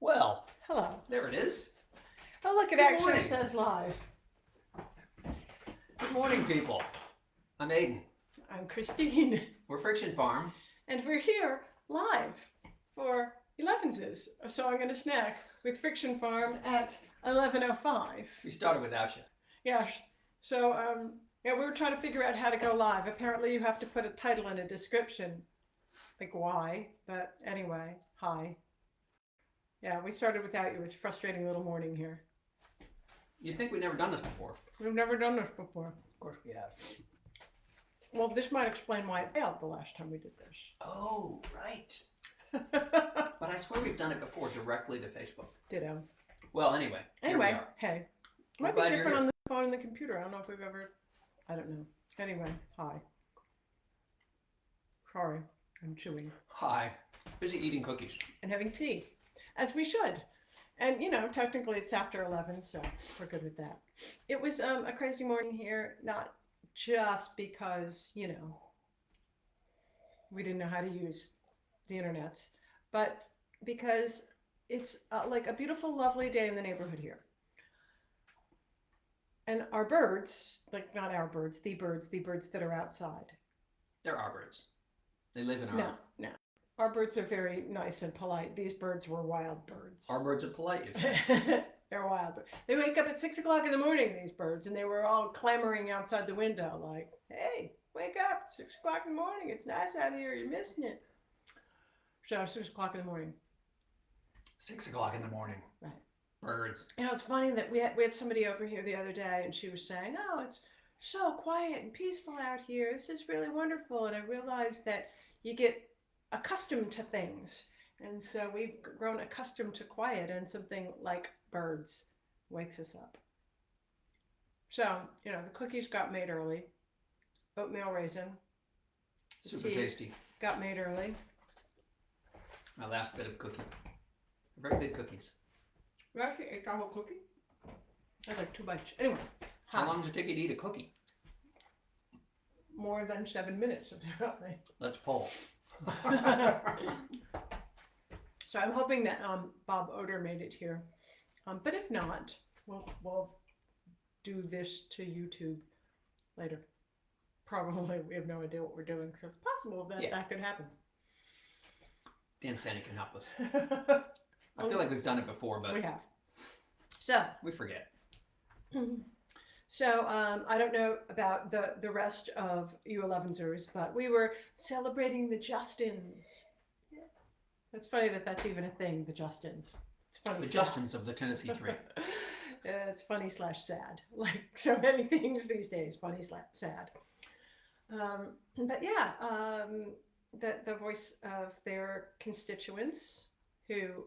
Well, Hello. there it is. Oh, look, it Good actually morning. says live. Good morning, people. I'm Aiden. I'm Christine, We're Friction Farm. and we're here live for Elevenses, a song and a snack with Friction Farm at 11:05. We started without you. Yes. So, yeah, we were trying to figure out how to go live. Apparently, you have to put a title and a description, like why. But anyway, hi. Yeah, we started without you. It's a frustrating little morning here. You'd think we'd never done this before. We've never done this before. Of course we have. Well, this might explain why it failed the last time we did this. Oh, right. But I swear we've done it before directly to Facebook. Ditto. Well, anyway. Here we are. Hey. It We're might be glad you're different here. on the phone and the computer. I don't know if we've ever. I don't know. Anyway, hi. Sorry, I'm chewing Hi. Busy eating cookies. and having tea, as we should. And technically it's after 11, so we're good with that. It was a crazy morning here, not just because we didn't know how to use the internets, but because it's like a beautiful, lovely day in the neighborhood here. And our birds, like not our birds, the birds that are outside. They're our birds. They live in our... No. Our birds are very nice and polite. These birds were wild birds. Our birds are polite, you say. They're wild birds. They wake up at 6 o'clock in the morning, these birds, and they were all clamoring outside the window like, hey, wake up, 6 o'clock in the morning. It's nice out here. You're missing it. So 6 o'clock in the morning. 6 o'clock in the morning. Right. Birds. It's funny that we had somebody over here the other day, and she was saying, oh, it's so quiet and peaceful out here. This is really wonderful. And I realized that you get accustomed to things. And so we've grown accustomed to quiet, and something like birds wakes us up. So, the cookies got made early. Oatmeal raisin. Super tea tasty. got made early. My last bit of cookie. Very good cookies. You actually ate the whole cookie? I had like 2 bites. Anyway. How long does it take you to eat a cookie? More than 7 minutes, apparently. Let's poll. So I'm hoping that Bob Oder made it here. But if not, we'll do this to YouTube later. Probably. We have no idea what we're doing, so it's possible that that could happen. Dan Santa can help us. I feel like we've done it before, but we have. So we forget. So I don't know about the rest of you Elevensers, but we were celebrating the Justins. Yeah. It's funny that that's even a thing, the Justins. It's funny. The Justins of the Tennessee Three. It's funny / sad, like so many things these days. Funny / sad. But yeah, the voice of their constituents who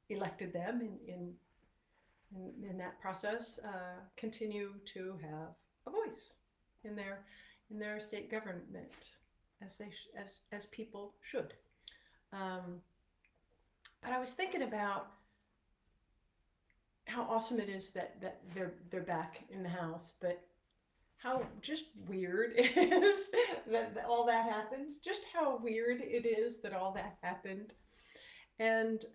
elected them in that process continue to have a voice in their state government, as they as people should. But I was thinking about how awesome it is that they're back in the house, but how just weird it is that all that happened. Just how weird it is that all that happened, and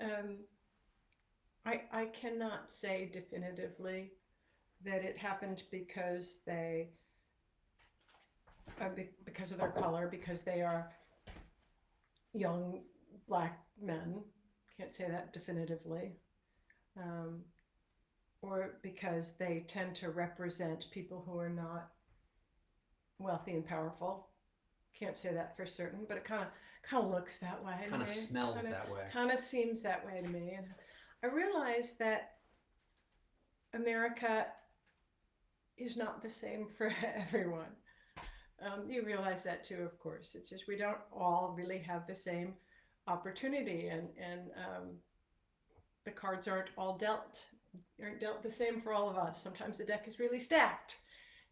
I cannot say definitively that it happened because because of their color, because they are young black men. Can't say that definitively. Or because they tend to represent people who are not wealthy and powerful. Can't say that for certain, but it kind of looks that way. Kind of smells that way. Kind of seems that way to me. And I realized that America is not the same for everyone. You realize that too, of course. It's just we don't all really have the same opportunity, and the cards aren't dealt the same for all of us. Sometimes the deck is really stacked,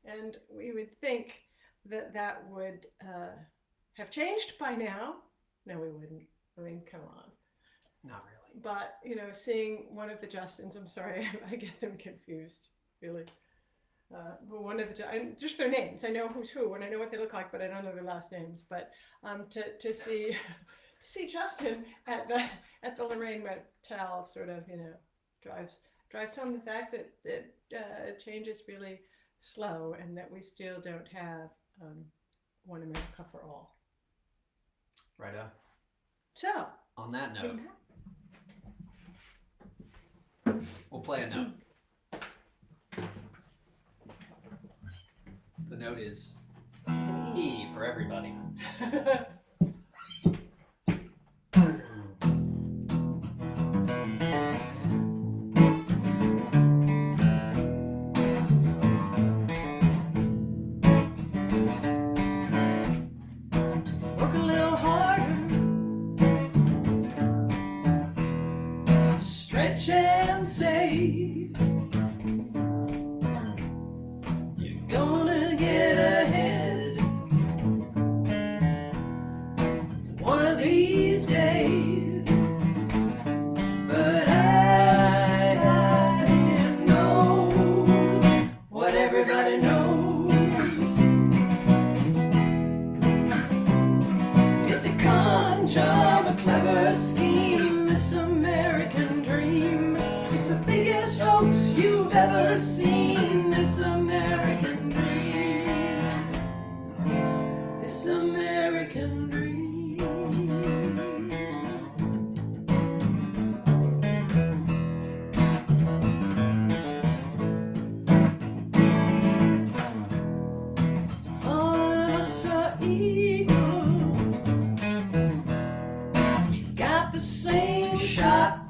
and we would think that would have changed by now. No, we wouldn't. I mean, come on. Not really. But, seeing one of the Justins, I'm sorry, I get them confused, really. But one of just their names. I know who's who and I know what they look like, but I don't know their last names. But to see Justin at the Lorraine Motel, sort of, drives home the fact that change is really slow, and that we still don't have one America for all. Right on. So, On that note, we'll play a note. The note is E for everybody. Work a little harder, stretch and save. You're gonna get ahead one of these days. But I knows what everybody knows. It's a con job, a clever scheme, this American dream. It's the biggest hoax you've ever seen, this American dream. This American dream. All of us are equal. We've got the same shot.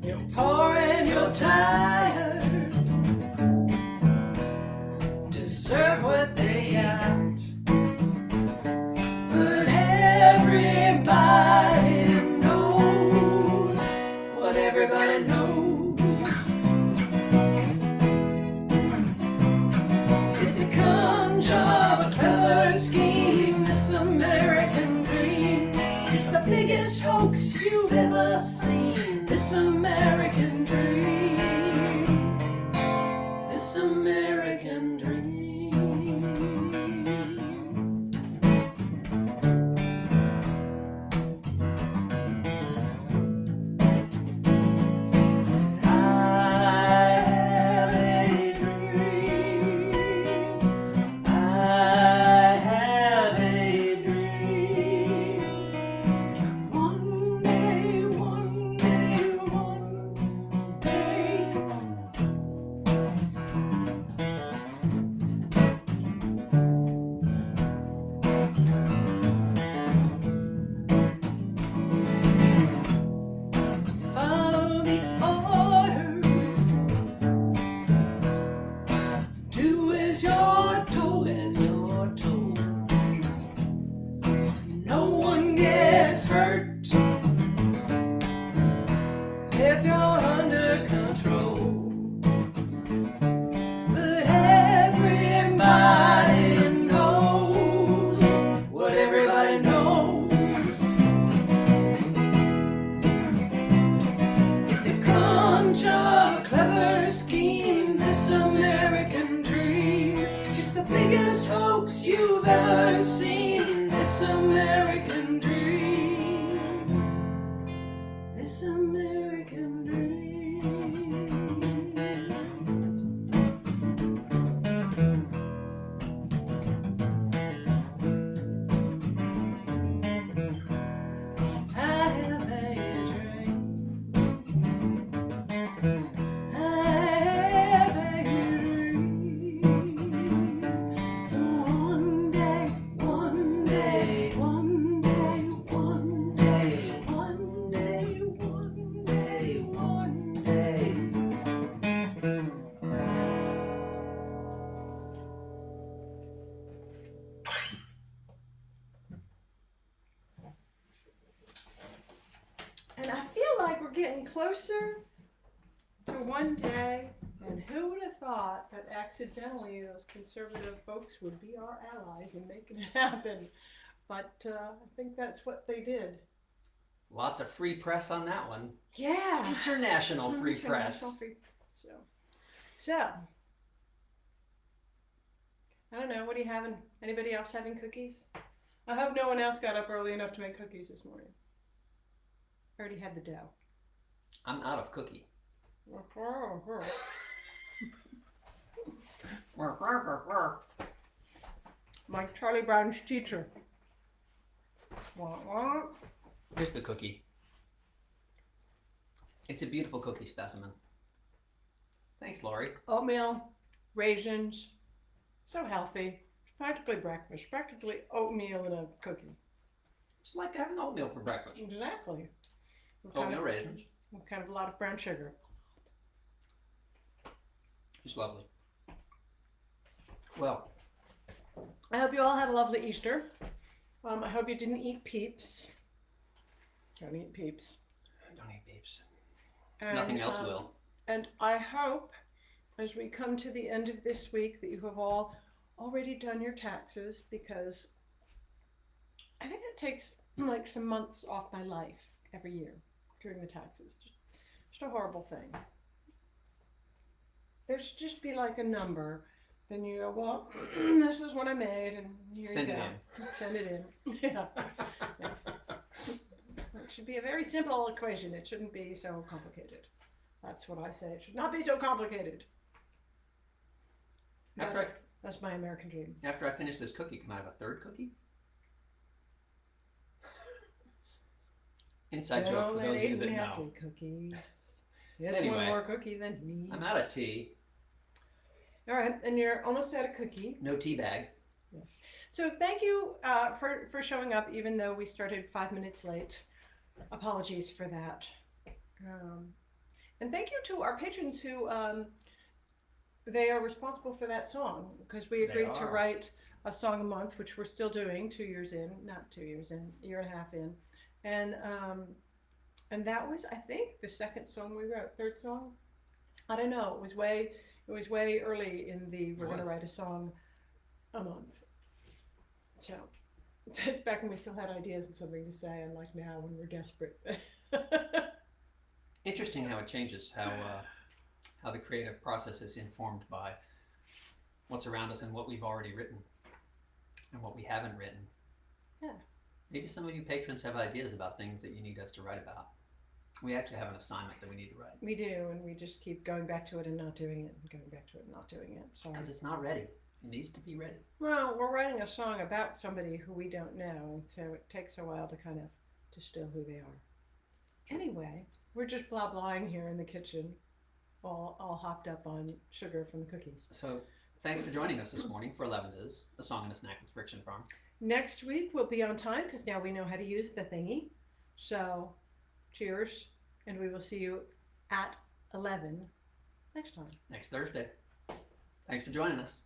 You're poor and you're tired, deserve what they got. But everybody knows what everybody knows. It's a con job, a clever scheme, this American dream. It's the biggest hoax you've ever seen, this American dream. This American dream. I have a dream. I have a dream. One day, one day, one day. Follow the orders. Do as you're told, as you're told. No one gets hurt if you're under control. But everybody knows what everybody knows. It's a con job, a clever scheme, this American dream. It's the biggest hoax you've ever seen, this American dream. This American dream. I have a dream. I have a dream. One day, one day, one day, one day, one day, one day, one day. And I feel like we're getting closer to one day, and who would have thought that accidentally those conservative folks would be our allies in making it happen. But I think that's what they did. Lots of free press on that one. Yeah. International free press. International free press. So, I don't know. What are you having? Anybody else having cookies? I hope no one else got up early enough to make cookies this morning. I already had the dough. I'm out of cookie. Like Charlie Brown's teacher. Here's the cookie. It's a beautiful cookie specimen. Thanks, Lori. Oatmeal, raisins, so healthy. It's practically breakfast, practically oatmeal in a cookie. It's like having oatmeal for breakfast. Exactly. Oatmeal raisins. With kind of a lot of brown sugar. Just lovely. Well, I hope you all had a lovely Easter. I hope you didn't eat Peeps. Don't eat Peeps. don't eat Peeps. And, Nothing else will. And I hope, as we come to the end of this week, that you have all already done your taxes, because I think it takes like some months off my life every year doing the taxes. Just a horrible thing. There should just be like a number. Then you go, well, this is what I made, and here Send you it go. in. Send it in. Yeah. Yeah. It should be a very simple equation. It shouldn't be so complicated. That's what I say. It should not be so complicated. That's my American dream. After I finish this cookie, can I have a third cookie? Inside joke for those of you that know. Cookies. It's Anyway, one more cookie than he needs. I'm out of tea. All right, and you're almost out of cookie. No tea bag. Yes. So thank you for showing up, even though we started 5 minutes late. Apologies for that. And thank you to our patrons who they are responsible for that song, because we agreed to write a song a month, which we're still doing 2 years in, not 2 years in, a year and a half in. And that was, I think, the second song we wrote, third song. I don't know. It was way early in the we're going to write a song a month. So it's back when we still had ideas and something to say, unlike now when we're desperate. Interesting how it changes, how the creative process is informed by what's around us and what we've already written and what we haven't written. Yeah. Maybe some of you patrons have ideas about things that you need us to write about. We actually have an assignment that we need to write. We do, and we just keep going back to it and not doing it, and going back to it and not doing it. So because it's not ready. It needs to be ready. Well, we're writing a song about somebody who we don't know, and so it takes a while to kind of distill who they are. Anyway, we're just blah blahing here in the kitchen, all hopped up on sugar from the cookies. So thanks for joining us this morning for Elevenses, a song and a snack with Friction Farm. Next week we'll be on time, because now we know how to use the thingy. So cheers, and we will see you at 11 next time. Next Thursday. Thanks for joining us.